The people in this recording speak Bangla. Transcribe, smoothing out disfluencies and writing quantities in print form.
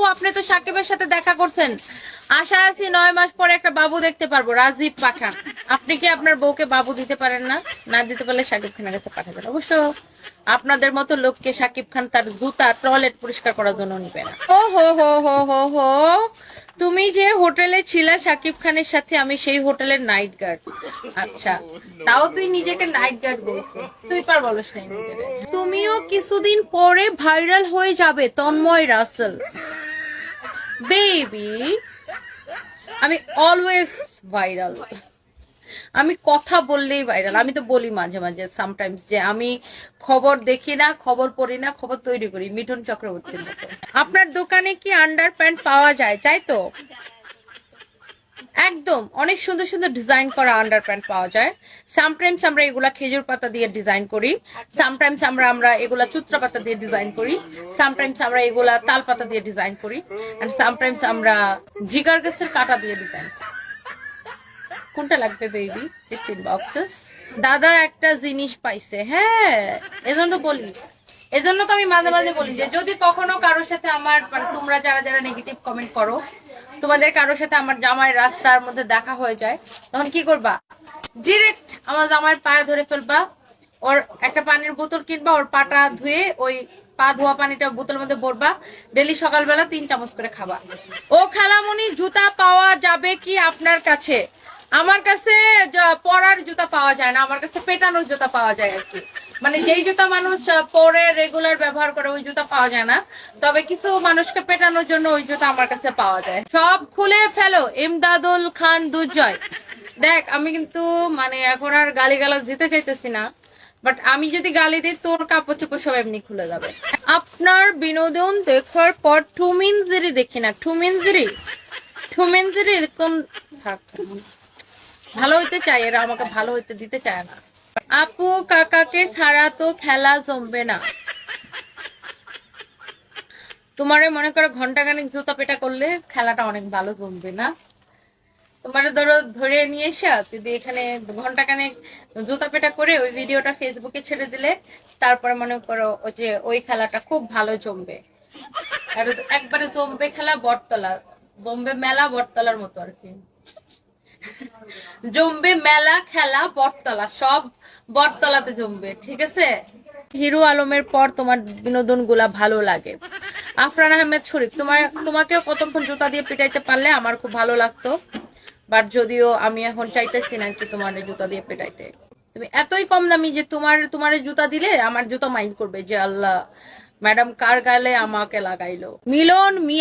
আপু আপনি তো সাকিবের সাথে দেখা করছেন, আশা আছি 9 মাস পরে একটা বাবু দেখতে পারবো, রাজীব পাঠান। আপনি কি আপনার বউকে বাবু দিতে পারেন না? না দিতে পারলে সাকিব খানের কাছে পাঠাবেন। অবশ্য আপনাদের মতো লোককে সাকিব খান তার জুতা টয়লেট পরিষ্কার করার জন্য নিবে না। ও হো হো হো হো হো, তুমি যে হোটেলে ছিলে সাকিব খানের সাথে, আমি সেই হোটেলের নাইট গার্ড। আচ্ছা, তাও তুই নিজেকে নাইট গার্ড বলছিস, তুই পার বলস নাই নিজেরে। তুমিও কিছুদিন পরে ভাইরাল হয়ে যাবে তন্ময় রাসেল বেবি। আমি অলওয়েজ ভাইরাল, আমি কথা বললেই ভাইরাল। আমি তো বলি মাঝে মাঝে সামটাইমস যে আমি খবর দেখি না, খবর পড়ি না, খবর তৈরি করি মিঠুন চক্রবর্তীর মতো। আপনার দোকানে কি আন্ডার প্যান্ট পাওয়া যায়? চাই তো, একদম অনেক সুন্দর সুন্দর ডিজাইন করা আন্ডার প্যান্ট পাওয়া যায়। সামটাইমস আমরা এগুলা খেজুর পাতা দিয়ে ডিজাইন করি, সামটাইমস আমরা এগুলা চুত্রা পাতা দিয়ে ডিজাইন করি, সামটাইমস আমরা এগুলা তাল পাতা দিয়ে ডিজাইন করি, এন্ড সামটাইমস আমরা জিগার গাছের কাটা দিয়ে ডিজাইন করি। কোনটা লাগবে বেবি? Tiffin boxes. দাদা একটা জিনিস পাইছে, হ্যাঁ এজন্য বলি, এজন্য তো আমি মাঝে মাঝে বলি যে যদি কখনো কারোর সাথে আমার, মানে তোমরা যারা যারা নেগেটিভ কমেন্ট করো, তোমাদের কারোর সাথে আমার জামাই রাস্তার মধ্যে দেখা হয়ে যায়, তখন কি করবা? ডিরেক্ট আমার জামাইয়ের পায়ে ধরে ফেলবা, ওর একটা পানির বোতল কিনবা, ওর পাটা ধুয়ে ওই পা ধোয়া পানিটা বোতলের মধ্যে ভরবা, ডেলি সকালবেলা 3 চামচ করে খাবা। ও খালামণি, জুতা পাওয়া যাবে কি আপনার কাছে? আমার কাছে পরার জুতা পাওয়া যায় না, আমার কাছে পেটানোর জুতা পাওয়া যায় আর কি। মানে যেই জুতা মানুষ পরে রেগুলার ব্যবহার করে ওই জুতা পাওয়া যায় না, তবে কিছু মানুষকে পেটানোর জন্য ওই জুতা আমার কাছে পাওয়া যায়। সব খুলে ফেলো ইমদাদুল খান দুর্জয়। দেখ আমি কিন্তু মানে এখন আর গালিগালাজ দিতে চাইতেছি না, বাট আমি যদি গালি দিই তোর কাপড় চোপড় সব এমনি খুলে যাবে। আপনার বিনোদন দেখার পর ঠুমিনজিরি দেখি না, ঠুমিনজিরি এরকম থাক। ভালো হইতে চাই, এরা আমাকে ভালো হইতে দিতে চায় না। আপু কাকাকে ছাড়া তো খেলা জমবে না। তোমারে মনে করো ঘন্টাখানেক জুতা পেটা করলে খেলাটা অনেক ভালো জমবে না? তোমার ধরো ধরে নিয়ে এসে যদি এখানে ঘন্টাখানেক জুতা পেটা করে ওই ভিডিওটা ফেসবুকে ছেড়ে দিলে, তারপরে মনে করো যে ওই খেলাটা খুব ভালো জমবে। আর একবারে জমবে খেলা বটতলা, জমবে মেলা বটতলার মতো আর কি। জমবে মেলা খেলা বটতলা, সব বটতলাতে জমবে, ঠিক আছে? হিরো আলমের পর তোমার বিনোদন গুলা ভালো লাগে? আফরান আহমেদ শরীফ, তোমাকেও কতক্ষণ জুতা দিয়ে পিটাইতে পারলে আমার খুব ভালো লাগতো, বাট যদিও আমি এখন চাইতেছি না কি তোমার জুতা দিয়ে পেটাইতে। তুমি এতই কম দামি যে তোমার জুতা দিলে আমার জুতা মাইন্ড করবে যে আল্লাহ ম্যাডাম কার গালে আমাকে লাগাইলো। মিলন মিয়া